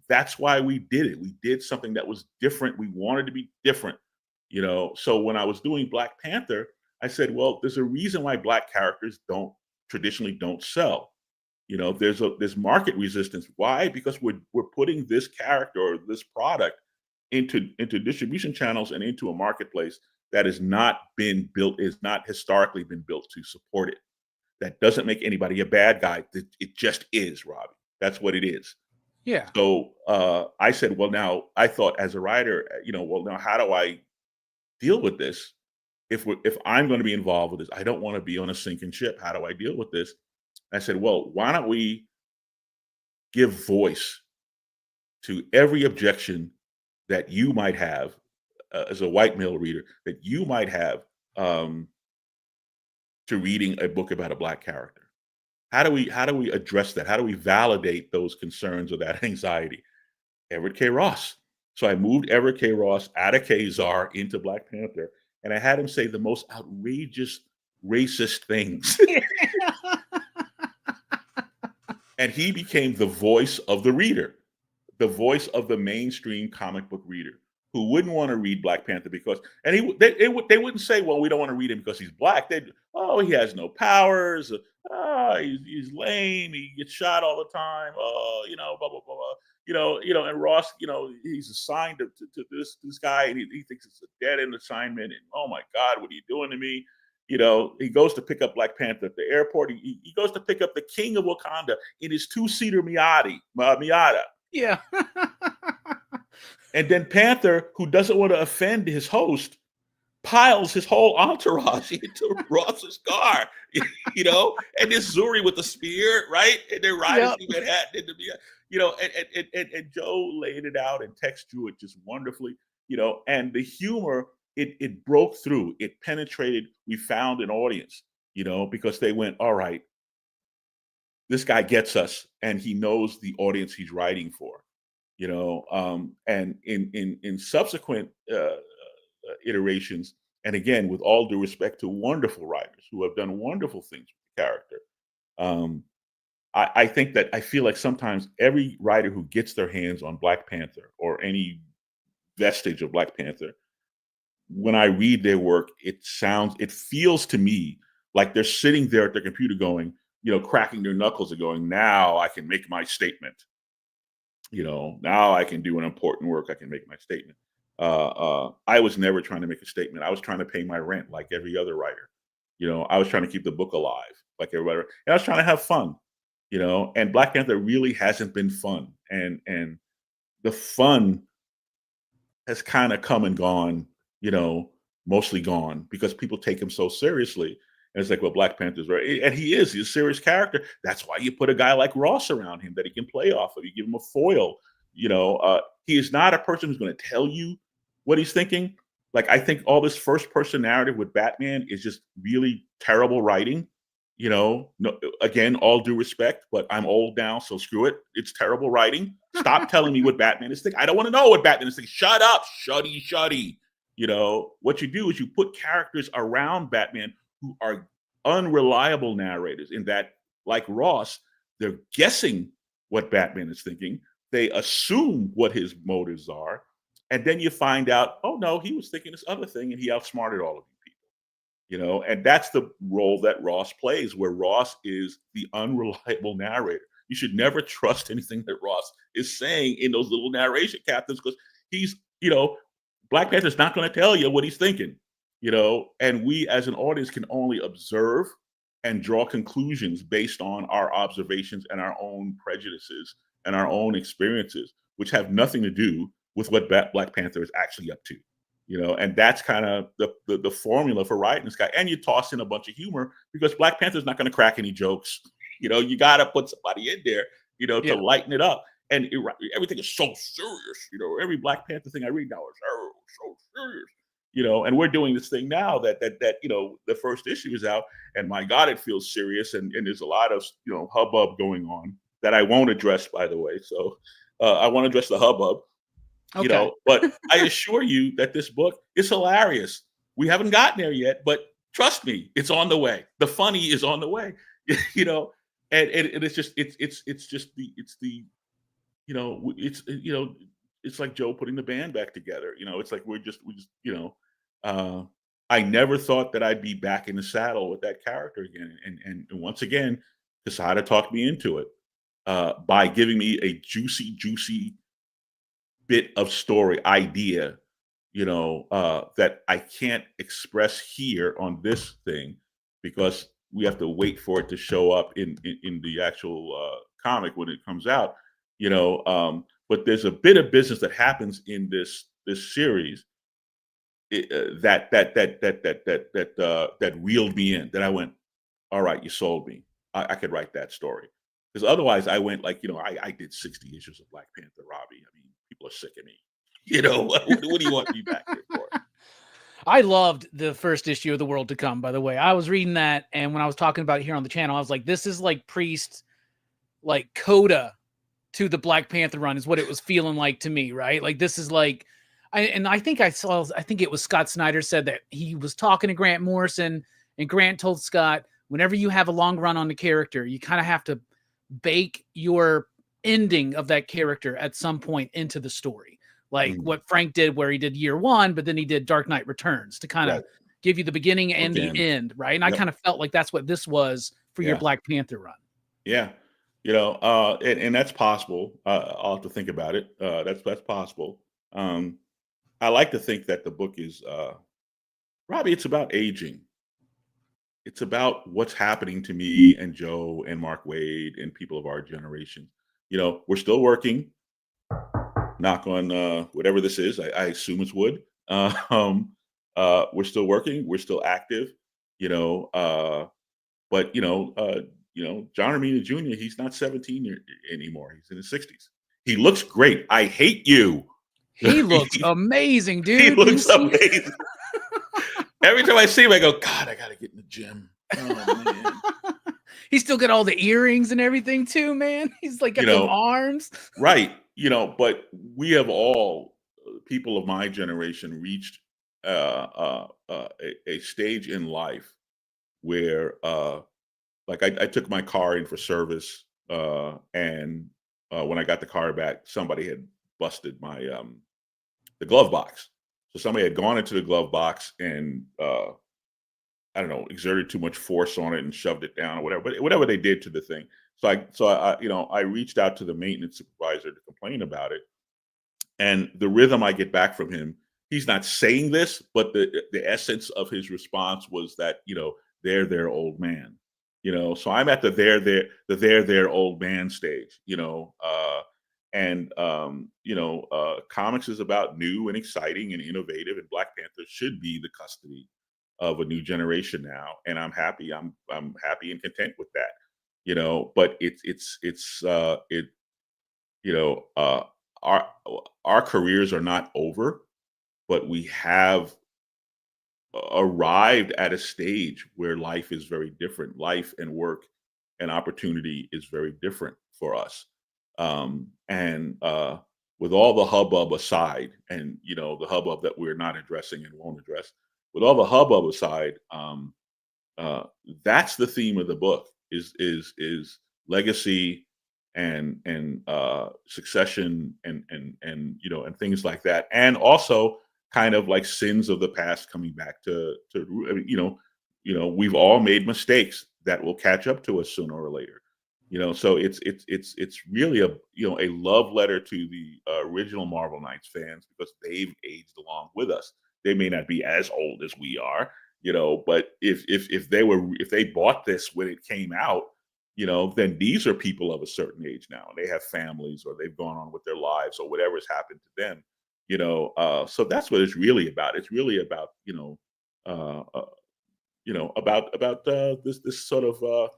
That's why we did it. We did something that was different. We wanted to be different, So when I was doing Black Panther, I said, well, there's a reason why Black characters traditionally don't sell. There's market resistance. Why? Because we're putting this character or this product into distribution channels and into a marketplace that has not been built, is not historically been built to support it. That doesn't make anybody a bad guy. It just is, Robbie. That's what it is. Yeah. So I said, well, now I thought as a writer, now how do I deal with this? If I'm going to be involved with this, I don't want to be on a sinking ship. How do I deal with this? I said, well, why don't we give voice to every objection that you might have as a white male reader, that you might have to reading a book about a Black character? How do we address that? How do we validate those concerns or that anxiety? Everett K. Ross. So I moved Everett K. Ross out of K-Zar into Black Panther, and I had him say the most outrageous racist things. And he became the voice of the reader, the voice of the mainstream comic book reader who wouldn't want to read Black Panther because, and they wouldn't say, well, we don't want to read him because he's Black. They'd, oh, he has no powers. He's lame. He gets shot all the time. Oh, blah, blah, blah, blah. And Ross, he's assigned to this guy, and he thinks it's a dead end assignment. And oh my God, what are you doing to me? He goes to pick up Black Panther at the airport. He goes to pick up the king of Wakanda in his two-seater Miata. Yeah. And then Panther, who doesn't want to offend his host, piles his whole entourage into Ross's car, and this Zuri with the spear, right? And they're riding through Manhattan, and Joe laid it out and Tex drew it just wonderfully, and the humor, it broke through, it penetrated. We found an audience, because they went, all right, this guy gets us, and he knows the audience he's writing for, and in subsequent iterations, and again, with all due respect to wonderful writers who have done wonderful things with the character, I feel like sometimes every writer who gets their hands on Black Panther or any vestige of Black Panther, when I read their work, it feels to me like they're sitting there at their computer going, cracking their knuckles and going, now I can make my statement. Now I can do an important work. I can make my statement. I was never trying to make a statement. I was trying to pay my rent like every other writer. I was trying to keep the book alive like everybody. And I was trying to have fun, and Black Panther really hasn't been fun. And the fun has kind of come and gone, mostly gone because people take him so seriously. And it's like, well, Black Panther's right. And he's a serious character. That's why you put a guy like Ross around him that he can play off of. You give him a foil. He is not a person who's going to tell you what he's thinking. Like, I think all this first person narrative with Batman is just really terrible writing. No, again, all due respect, but I'm old now, so screw it. It's terrible writing. Stop telling me what Batman is thinking. I don't want to know what Batman is thinking. Shut up, shuddy. What you do is you put characters around Batman who are unreliable narrators in that, like Ross, they're guessing what Batman is thinking. They assume what his motives are. And then you find out, oh no, he was thinking this other thing and he outsmarted all of you people. And that's the role that Ross plays, where Ross is the unreliable narrator. You should never trust anything that Ross is saying in those little narration captains, because he's, Black Panther's not going to tell you what he's thinking. And we as an audience can only observe and draw conclusions based on our observations and our own prejudices and our own experiences, which have nothing to do with what Black Panther is actually up to. And that's kind of the formula for writing this guy. And you toss in a bunch of humor because Black Panther's not going to crack any jokes. You got to put somebody in there, to lighten it up. And everything is so serious. Every Black Panther thing I read now is so serious. And we're doing this thing now that the first issue is out, and my God, it feels serious, and there's a lot of hubbub going on that I won't address, by the way. So I won't address the hubbub, okay. But I assure you that this book is hilarious. We haven't gotten there yet, but trust me, it's on the way. The funny is on the way, and it's just it's like Joe putting the band back together. It's like we just I never thought that I'd be back in the saddle with that character again. And once again, Quesada talked me into it by giving me a juicy bit of story idea, that I can't express here on this thing because we have to wait for it to show up in the actual comic when it comes out, but there's a bit of business that happens in this series that reeled me in. That I went, all right, you sold me. I could write that story. Because otherwise, I went like, I did 60 issues of Black Panther, Robbie. I mean, people are sick of me. What do you want me back here for? I loved the first issue of The World to Come, by the way. I was reading that, and when I was talking about it here on the channel, I was like, this is like Priest, like coda to the Black Panther run is what it was feeling like to me, right? Like, this is like, I think it was Scott Snyder said that he was talking to Grant Morrison, and Grant told Scott, whenever you have a long run on the character, you kind of have to bake your ending of that character at some point into the story. Like what Frank did, where he did year one, but then he did Dark Knight Returns to kind of give you the beginning and the end, right? And I kind of felt like that's what this was for your Black Panther run. Yeah. And that's possible. I'll have to think about it. That's possible. I like to think that the book is, Robbie, it's about aging. It's about what's happening to me and Joe and Mark Waid and people of our generation. We're still working. Knock on whatever this is. I assume it's wood. We're still working. We're still active. But John Romita Jr., he's not 17 anymore. He's in his 60s. He looks great. I hate you. He looks amazing, dude. He looks amazing. Every time I see him, I go, God, I got to get in the gym. Oh, man. He's still got all the earrings and everything too, man. He's like got them arms. Right. But we have all, people of my generation, reached a stage in life where, like I took my car in for service, and when I got the car back, somebody had busted my the glove box. So somebody had gone into the glove box and I don't know, exerted too much force on it and shoved it down or whatever. But whatever they did to the thing, so I reached out to the maintenance supervisor to complain about it. And the rhythm I get back from him, he's not saying this, but the essence of his response was that they're their old man. So I'm at the they're old man stage. Comics is about new and exciting and innovative, and Black Panther should be the custody of a new generation now, and I'm happy. I'm happy and content with that. But our careers are not over, but we have arrived at a stage where life is very different. Life and work and opportunity is very different for us. With all the hubbub aside, and the hubbub that we're not addressing and won't address, with all the hubbub aside, that's the theme of the book is legacy and succession and things like that, and also kind of like sins of the past coming back to we've all made mistakes that will catch up to us sooner or later. So it's really a love letter to the original Marvel Knights fans, because they've aged along with us. They may not be as old as we are, but if they bought this when it came out, then these are people of a certain age now. They have families, or they've gone on with their lives, or whatever's happened to them. So that's what it's really about. It's really about about this sort of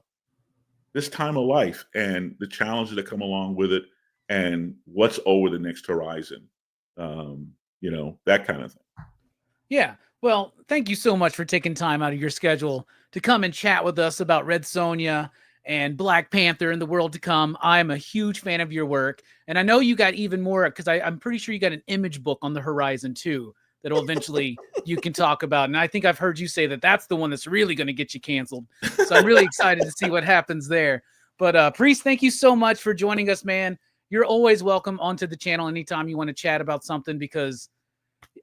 this time of life and the challenges that come along with it, and what's over the next horizon. That kind of thing. Yeah. Well, thank you so much for taking time out of your schedule to come and chat with us about Red Sonja and Black Panther and The World to Come. I'm a huge fan of your work, and I know you got even more, because I'm pretty sure you got an image book on the horizon too that'll eventually you can talk about. And I think I've heard you say that that's the one that's really going to get you canceled. So I'm really excited to see what happens there. But Priest, thank you so much for joining us, man. You're always welcome onto the channel anytime you want to chat about something, because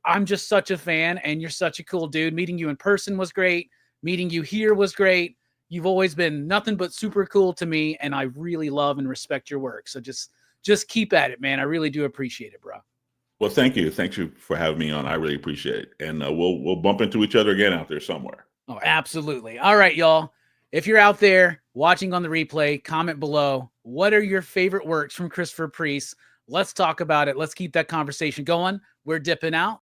I'm just such a fan, and you're such a cool dude. Meeting you in person was great. Meeting you here was great. You've always been nothing but super cool to me, and I really love and respect your work. So just keep at it, man. I really do appreciate it, bro. Well, thank you. Thank you for having me on. I really appreciate it. And we'll bump into each other again out there somewhere. Oh, absolutely. All right, y'all. If you're out there watching on the replay, comment below. What are your favorite works from Christopher Priest? Let's talk about it. Let's keep that conversation going. We're dipping out.